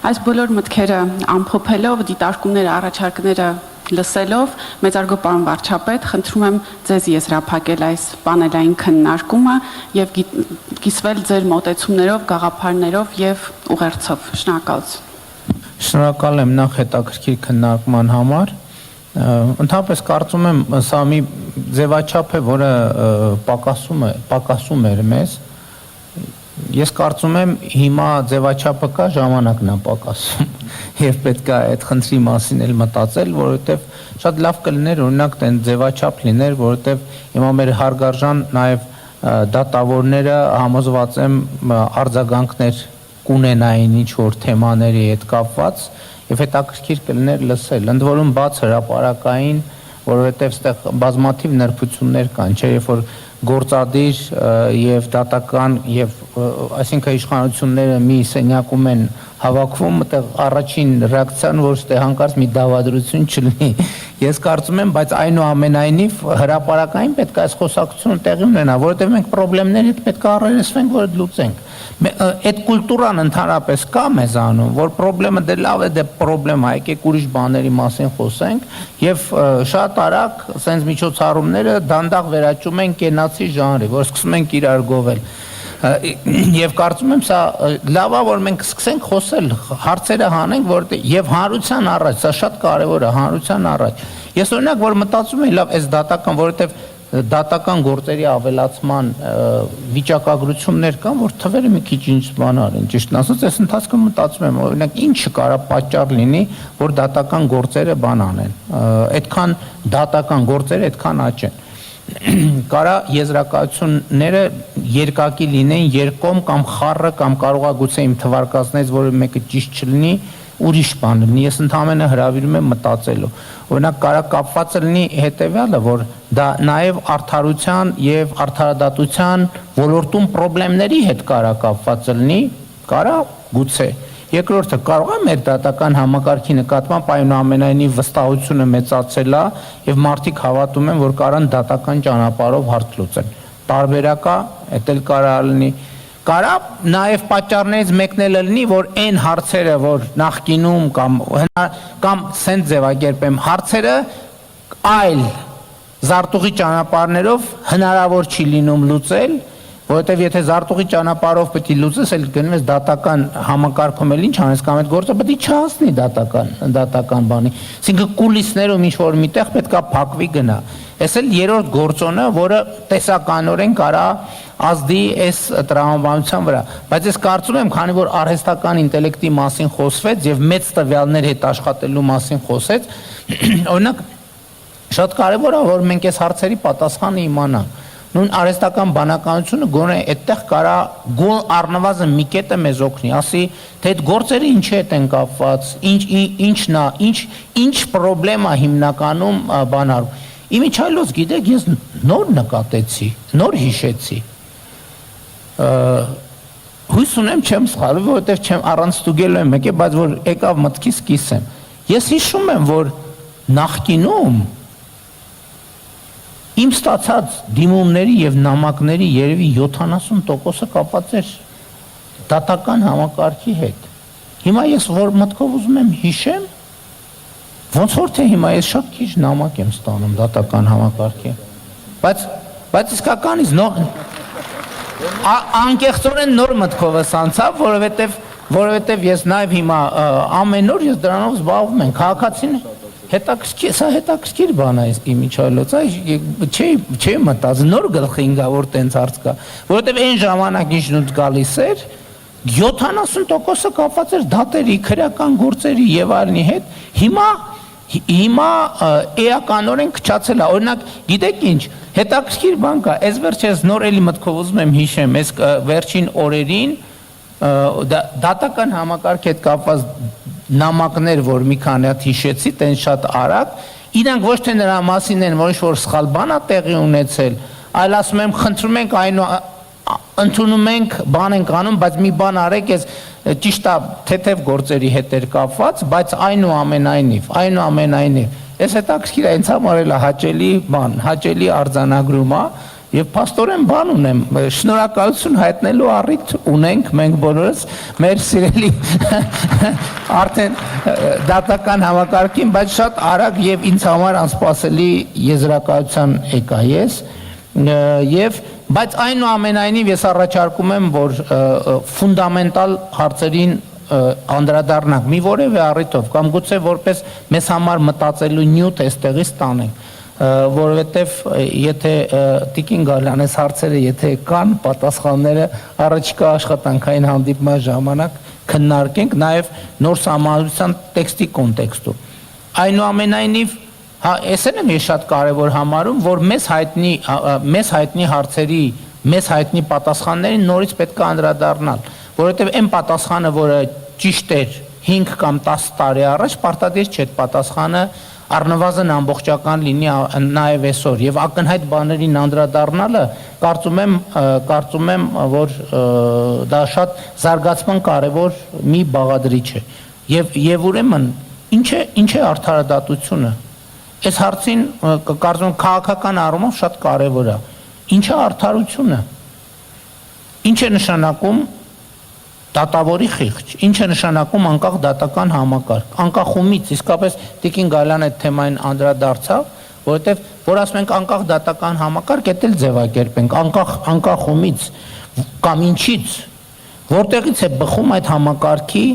Այս բոլոր մտքերը ամփոփելով, դիտարկումները, առաջարկները լսելով, մեծարգո պարոն վարչապետ, խնդրում եմ ձեզ եզրափակել այս պանելային քննարկումը եւ կիսվել ձեր մոտեցումներով, գաղափարներով եւ ուղերձով։ Շնորհակալություն։ Շնորհակալ եմ նախ հետաքրքիր քննարկման համար։ Ընդհանրապես կարծում եմ սա մի ձևաչափ է, որը պակասում էր մեզ։ Ես կարծում եմ հիմա ձևաչափը կա, ժամանակն է պակասում եւ պետք է այդ խնդրի մասին էլ մտածել, որովհետեւ շատ լավ կլիներ օրինակ տեն ձևաչափ լիներ, որովհետեւ հիմա մեր հարգարժան նաեւ դատավորները համոզված եմ արձագանքներ կունենային ինչ որ թեմաների հետ կապված եւ հետաքրքիր կլիներ լսել։ Ընդ որում բաց հրապարակային, որովհետեւ այստեղ բազմաթիվ նրբություններ կան, չէ՞, երբ որ գործադիր եւ դատական եւ այսինքն իշխանությունները մի սենյակում են հավաքվում, այդտեղ առաջին ռեակցիան որ ստե հանկարծ մի դավադրություն չլինի։ Ես կարծում եմ, բայց այնուամենայնիվ հրապարակային պետք է այս խոսակցությունը տեղի ունենա, որովհետեւ մենք խնդիրների հետ պետք է առերեսվենք, որ լուծենք։ Այդ կուլտուրան ընդհանրապես կա մեզանում, որ խնդրեմը դե լավ է, դե խնդրեմա, եկեք ուրիշ բաների մասին խոսենք եւ շատ արագ սենց միջոցառումները դանդաղ վերաճում են կենացի ժանրի, որ սկսում ենք իրար գովել։ Եվ կարծում եմ սա լավ է, որ մենք սկսենք խոսել, հարցերը հանենք, որտեղ եւ հանրության առաջ, սա շատ կարեւոր է, հանրության առաջ։ Ես օրինակ որ մտածում եմ, լավ, այս դատական, որովհետեւ դատական գործերի ավելացման վիճակագրություններ կան, որ թվերը մի քիչ ինչ բանար են, ճիշտն ասած, այս ընթացքում մտածում եմ, օրինակ ինչը կարա պատճառ լինի, որ դատական գործերը բան անեն, այդքան դատական գործերը այդքան աճեն։ Կարա եզրակացությունները երկակի լինեն, երկկողմ կամ խառը կամ կարողա գուցե իմ թվարկածներից որը մեկը ճիշտ չլինի, ուրիշ բան լինի, ես ընդհանրապես հրավիրում եմ մտածելու։ Օրինակ կարա կապված լինի հետևյալը, որ դա նաև արդարության եւ արդարադատության ոլորտում խնդիրների հետ կարա կապված լինի, կարա գուցե։ Երկրորդը կարող է մեր դատական համակարգի նկատմամբ այնուամենայնիվ վստահությունը մեծացել է եւ մարդիկ հավատում են, որ կարան դատական ճանապարհով հարց լուծել։ Տարբերակա, դա էլ կարա լինի։ Կարա նաև պատճառներից մեկն էլ լինի, որ այն հարցերը, որ նախկինում կամ սենց ձևակերպեմ, հարցերը այլ զարտուղի ճանապարհներով հնարավոր չի լինում լուծել, որովհետև եթե զարտուղի ճանապարհով պետք է լուծես, էլ գնում ես դատական համակարգում էլ ինչ անես կամ այդ գործը պետք է չհասնի դատական բանի։ Այսինքն կուլիսներում ինչ որ միտեղ պետք է փակվի գնա։ Այս էլ երրորդ գործոնը, որը տեսականորեն կարա ազդի այս տրամաբանության վրա, բայց ես կարծում եմ, քանի որ արհեստական ինտելեկտի մասին խոսվեց եւ մեծ տվյալներ հետ աշխատելու մասին խոսեց, օրինակ շատ կարեւոր է, որ մենք այս հարցերի պատասխանը իմանանք։ Նույն արհեստական բանականությունը գոնե այդտեղ կարա գոն առնվազն մի կետը մեզ օգնի, ասի, թե այդ գործերը ինչի հետ են կապված, ինչն է, ինչ խնդրեմա հիմնականում բանարում։ Իմիջիայլոց գիտեք, ես նոր նկատեցի, նոր հիշեցի։ Հույս ունեմ չեմ սխալվի, որովհետև չեմ առանց ստուգելու եմ եկել, բայց որ եկավ մտքիս կիսեմ։ Ես հիշում եմ, որ նախկինում իմ ստացած դիմումների եւ նամակների երևի 70%-ը կապված էր դատական համակարգի հետ։ Հիմա ես որ մտքով ուզում եմ հիշեմ, ոնց որ թե հիմա ես շատ քիչ նամակ եմ ստանում դատական համակարգի։ Բայց իսկականից անկեղծորեն նոր մտքով ես անցավ, որովհետև ես նաև հիմա ամեն օր ես դրանով զբաղվում եմ, քաղաքացին հետաքրքիր բան է իմիջիայլոց, չի մտած, նոր գլխի ինգա, որ տենց հարց կա, որովհետև այն ժամանակ ինչ նույն գալիս էր, 70%-ը կապված էր դատերի, քրեական գործերի եւ այլնի հետ, հիմա էականորեն քչացել է, օրինակ, գիտեք ինչ, հետաքրքիր բան կա, այս վերջ ես նոր էլի մտքով ուզում եմ հիշեմ, այս վերջին օրերին դատական համակարգ հետ կապված նամակներ, որ մի քանի հատ հիշեցի, տենց շատ արագ, իրանք ոչ թե նրա մասին են, որ ինչ-որ սխալ բան է տեղի ունեցել, այլ ասում եմ, խնդրում ենք ընդունում ենք, բան ենք անում, բայց մի բան արեք, ես ճիշտ է թեթև գործերի հետ էր կապված, բայց այնուամենայնիվ, ես հետաքրքիր է ինձ համար էլ հաճելի բան, հաճելի արձանագրում է, Եվ փաստորեն բան ունեմ, շնորհակալություն հայտնելու առիթ ունենք մենք բոլորս մեր սիրելի արդեն դատական համակարգին, բայց շատ արագ եւ ինձ համար անսպասելի եզրակացության եկա ես եւ բայց այնուամենայնիվ ես առաջարկում եմ, որ ֆունդամենտալ հարցերին անդրադառնանք մի որևէ առիթով կամ գուցե որպես մեզ համար մտածելու նյութ էստեղից տանենք, որովհետև եթե Տիկին Գալյանես հարցերը եթե կան, պատասխանները առաջիկա աշխատանքային հանդիպման ժամանակ քննարկենք նաև նոր սահմանադրության տեքստի կոնտեքստում։ Այնուամենայնիվ, այսինքն եմ ես շատ կարևոր համարում, որ մեզ հայտնի հարցերի, մեզ հայտնի պատասխաններին նորից պետք է անդրադառնալ, որովհետև այն պատասխանը, որը ճիշտ էր 5 կամ 10 տարի առաջ, պարտադիր չէ պատասխանը առնվազն ամբողջական լինի նաև այսօր եւ ակնհայտ բաներին անդրադառնալը կարծում եմ որ դա շատ զարգացման կարևոր մի բաղադրիչ է եւ ուրեմն ինչ է արդարադատությունը այս հարցին կարծում եմ քաղաքական առումով շատ կարևոր է ինչ է արդարությունը ինչ է նշանակում դատավորի խիղճ, ինչ է նշանակում անկախ դատական համակարգ, անկախումից, իսկապես Տիկին Գալյան այդ թեմային անդրադարձավ, որովհետև որ ասում ենք անկախ դատական համակարգ, դա էլ ձևակերպենք, անկախումից կամ ինչից, որտեղից է բխում այդ համակարգի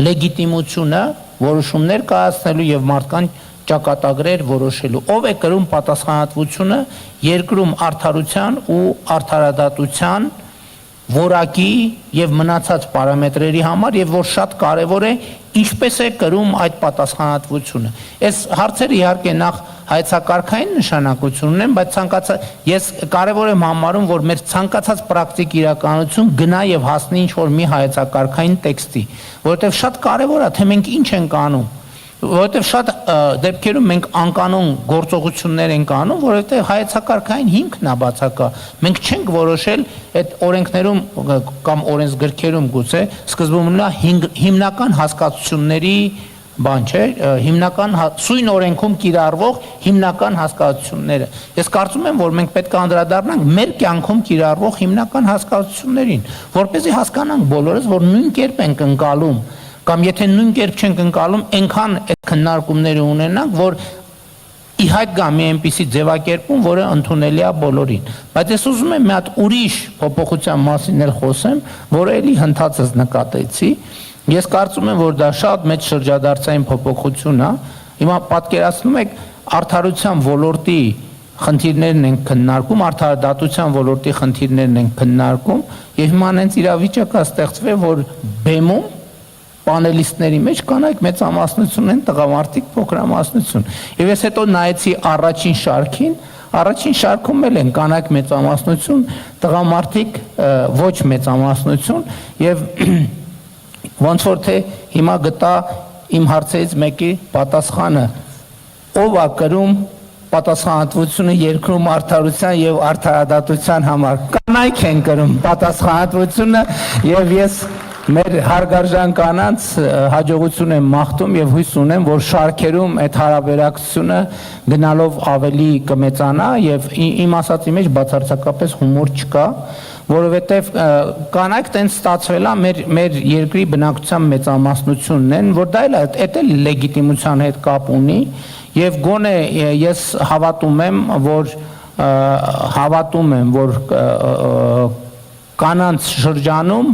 լեգիտիմությունը, որոշումներ կայացնելու եւ մարդկան ճակատագրեր որոշելու, ով է կրում պատասխանատվությունը երկրում արդարության ու արդարադատության որակի եւ մնացած պարամետրերի համար եւ որ շատ կարեւոր է ինչպես է կրում այդ պատասխանատվությունը։ Այս հարցերը իհարկե նախ հայեցակարգային նշանակություն ունեն, բայց ես կարեւոր եմ համարում, որ մեր ցանկացած պրակտիկ իրականություն գնա եւ հասնի ինչ-որ մի հայեցակարգային տեքստի, որովհետեւ շատ կարեւոր է թե մենք ինչ ենք անում, որովհետև շատ դեպքերում մենք անկանոն գործողություններ ենք անում, որովհետև հայեցակարգային հիմքն է բացակա։ Մենք չենք որոշել այդ օրենքներում կամ օրենսգրքերում գուցե սկզբում ունենա հիմնական հասկացությունների բան չէ, հիմնական սույն օրենքում կիրառվող հիմնական հասկացությունները։ Ես կարծում եմ, որ մենք պետք է անդրադառնանք մեր կյանքում կիրառվող հիմնական հասկացություններին, որպեսզի հասկանանք բոլորս, որ նույն կերպ ենք ընկալում կամ եթե նույն կերպ չենք ընկալում, այնքան այդ քննարկումները ունենանք, որ ի հայտ գա մի այնպիսի ձևակերպում, որը ընդունելի է բոլորին։ Բայց ես ուզում եմ մի հատ ուրիշ փոփոխության մասին էլ խոսեմ, որը էլի հնդածս նկատեցի։ Ես կարծում եմ, որ դա շատ մեծ շրջադարձային փոփոխություն է։ Հիմա պատկերացնում եք արդարության ոլորտի խնդիրներն են քննարկում, արդարադատության ոլորտի խնդիրներն են քննարկում, եւ հիմա հենց իրավիճակը ստեղծվել, որ բեմում պանելիստների մեջ կանայք մեծամասնություն են, տղամարդիկ փոքրամասնություն։ Եվ ես հետո նայեցի առաջին շարքին, առաջին շարքում էլ են կանայք մեծամասնություն, տղամարդիկ ոչ մեծամասնություն, եւ ոնց որ թե հիմա գտա իմ հարցերից մեկի պատասխանը, ով է կրում պատասխանատվությունը երկրում արդարության եւ արդարադատության համար։ Կանայք են կրում պատասխանատվությունը եւ ես մեր հարգարժան կանանց հաջողություն եմ մաղթում եւ հույս ունեմ, որ շարքերում այդ հարաբերակցությունը գնալով ավելի կմեծանա եւ իմ ասածի մեջ բացարձակապես հումոր չկա, որովհետեւ կանայք տենց ստացվել է մեր երկրի բնակչության մեծամասնությունն են, որ դա էլ լեգիտիմության հետ կապ ունի եւ գոնե ես հավատում եմ, որ կանանց շրջանում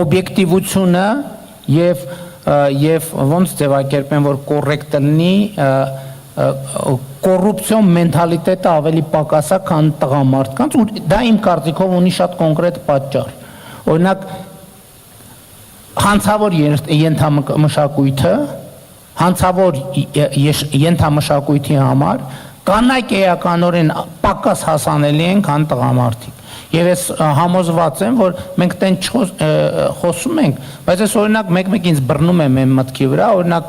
օբյեկտիվությունը եւ ոնց ձևակերպեմ, որ կոռեկտ լինի, կոռուպցիոն մենթալիտետը ավելի պակաս է, քան տղամարդկանց, ու դա իմ կարծիքով ունի շատ կոնկրետ պատճառ։ Օրինակ հանցավոր ենթամշակույթի համար կանայք էականորեն պակաս հասանելի են, քան տղամարդիկ։ Եվ ես համոզված եմ, որ մենք տեն խոսում ենք, բայց ես օրինակ մեկ-մեկ ինձ բռնում եմ այն մտքի վրա, օրինակ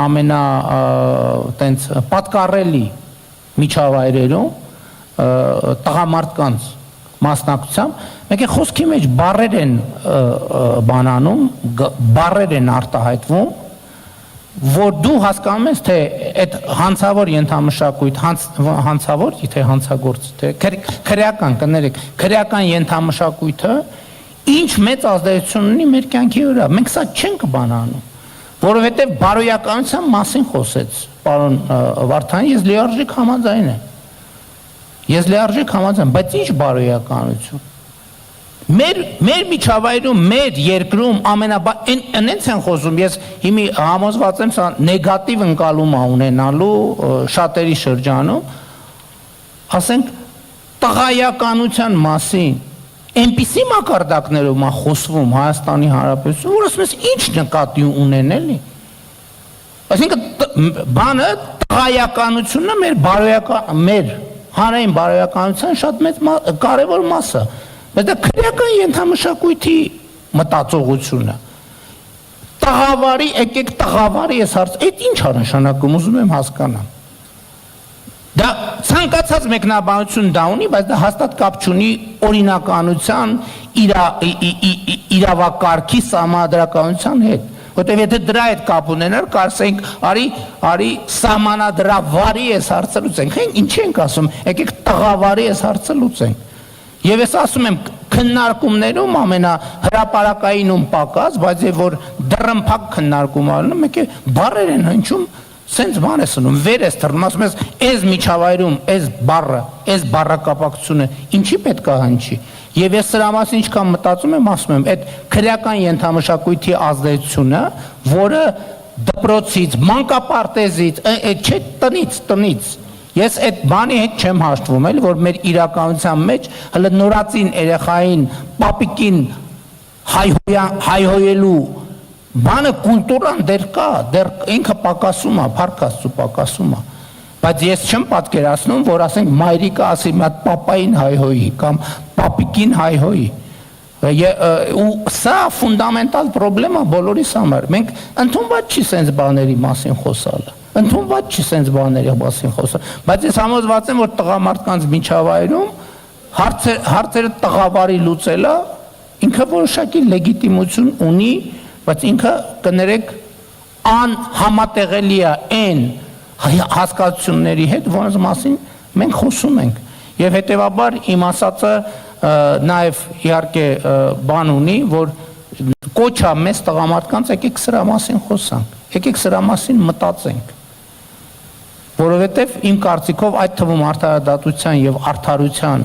ամենա տենց պատկառելի միջավայրերում տղամարդկանց մասնակցությամբ մենք խոսքի մեջ բառեր են բանանում, բառեր են արտահայտվում որ դու հասկանում ես, թե այդ հանցավոր ենթամշակույթ, հանցավոր, թե հանցագործ, թե քրեական, կներեք, քրեական ենթամշակույթը ինչ մեծ ազդեցություն ունի մեր կյանքի վրա։ Մենք սա չենք բանանում, որովհետև բարոյականության մասին խոսեց պարոն Վարդանյանը, ես լիարժեք համաձայն եմ։ Ես լիարժեք համաձայն, բայց ինչ բարոյականություն։ Մեր միջավայրում, մեր երկրում այնց են խոսում, ես հիմի համոզված եմ սա նեգատիվ ընկալում ունենալու շատերի շրջանում, ասենք տղայականության մասին, այնպիսի մակարդակներում խոսվում Հայաստանի Հանրապետություն, որ ասում ես ինչ նկատի ունեն էլի։ Այսինքն բանը տղայականությունն է մեր հանրային բարոյականության շատ մեծ կարևոր մասը։ Բայց դա քրեական ենթամշակույթի մտածողությունը։ Տղավարի, եկեք տղավարի ես հարց, այդ ինչ է նշանակում, ուզում եմ հասկանամ։ Դա ցանկացած մեկնաբանություն դա ունի, բայց դա հաստատ կապ չունի օրինականության, իրավակարգի սահմանադրականության հետ։ Որտեւ եթե դրա հետ կապ ունենար, կարծենք, արի սահմանադրավարի ես հարցը լուծենք։ Ինչ ենք ասում, եկեք տղավարի ես հարցը լուծենք։ Եվ ես ասում եմ, քննարկումներում ամենահրապարակայինում պակաս, բայց եւ որ դռնփակ քննարկում ալնում, մեկ է բառեր են հնչում, սենց բան է սնում, վեր ես թռնում, ասում ես, այս միջավայրում, այս բառակապակցությունը ինչի պետք է հնչի։ Եվ ես սրա մասին ինչքան մտածում եմ, ասում եմ, այդ քրեական ենթամշակույթի ազդեցությունը, որը դպրոցից, մանկապարտեզից, չէ տնից Ես այդ բանի հետ չեմ հաշտվում, էլի, որ մեր իրականության մեջ հələ նորածին երեխային, պապիկին հայհոյելու բանը կուլտուրան դեռ կա, դեռ ինքը պակասում է, փառքաստու պակասում է։ Բայց ես չեմ պատկերացնում, որ ասենք մայրիկը ասի մի հատ պապային հայհոյի կամ պապիկին հայհոյի։ Ու սա ֆունդամենտալ պրոբլեմ է բոլորիս համար։ Մենք ընդունված չի սենց բաների մասին խոսալը։ Ընդունված չի սենց բաների մասին խոսալ, բայց ես համոզված եմ, որ տղամարդկանց միջավայրում հարցերը տղավարի լուծելը ինքը որոշակի լեգիտիմություն ունի, բայց ինքը կներեք անհամատեղելի է այն հասկացությունների հետ, որոնց մասին մենք խոսում ենք։ Եվ հետևաբար իմ ասածը նաև իհարկե բան ունի, որ կոչա մեծ տղամարդկանց եկեք սրա մասին խոսանք, եկեք սրա մասին մտածենք։ Որովհետև իմ կարծիքով այդ թվում արդարադատության եւ արդարության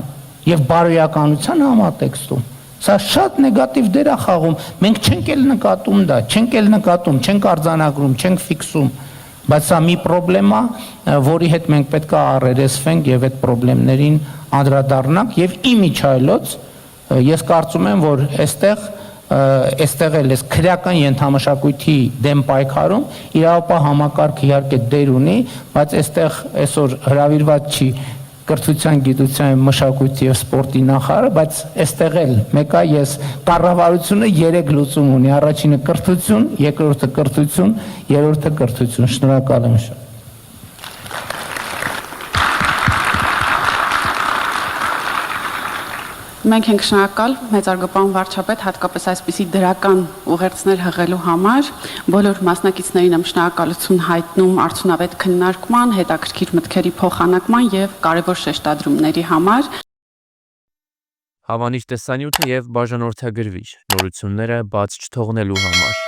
եւ բարոյականության համատեքստում սա շատ նեգատիվ դեր է խաղում։ Մենք չենք էլ նկատում դա, չենք արձանագրում, չենք ֆիքսում, բայց սա մի պրոբլեմ է, որի հետ մենք պետք է առերեսվենք եւ այդ պրոբլեմներին անդրադառնանք եւ իմիջայլոց ես կարծում եմ, որ այստեղ էլ էս քրեական ենթամշակույթի դեմ պայքարում իրավապահ համակարգը իհարկե դեր ունի, բայց այստեղ այսօր հրավիրված չի կրթության, գիտության, մշակույթի եւ սպորտի նախարարը, բայց այստեղ էլ մեկը ես կառավարությունը 3 լուծում ունի, առաջինը կրթություն, երկրորդը կրթություն, երրորդը կրթություն։ Շնորհակալ եմ շատ։ Մենք ենք շնորհակալ մեծարգոպան վարչապետ հատկապես այսպիսի դրական ուղերձներ հղելու համար, բոլոր մասնակիցներին եմ շնորհակալություն հայտնում արդյունավետ քննարկման, հետաքրքիր մտքերի փոխանակման եւ կարեւոր շեշտադրումների համար։ Հավանիչ տեսանյութը եւ բաժանորդագրվիչ նորությունները բաց չթողնելու համար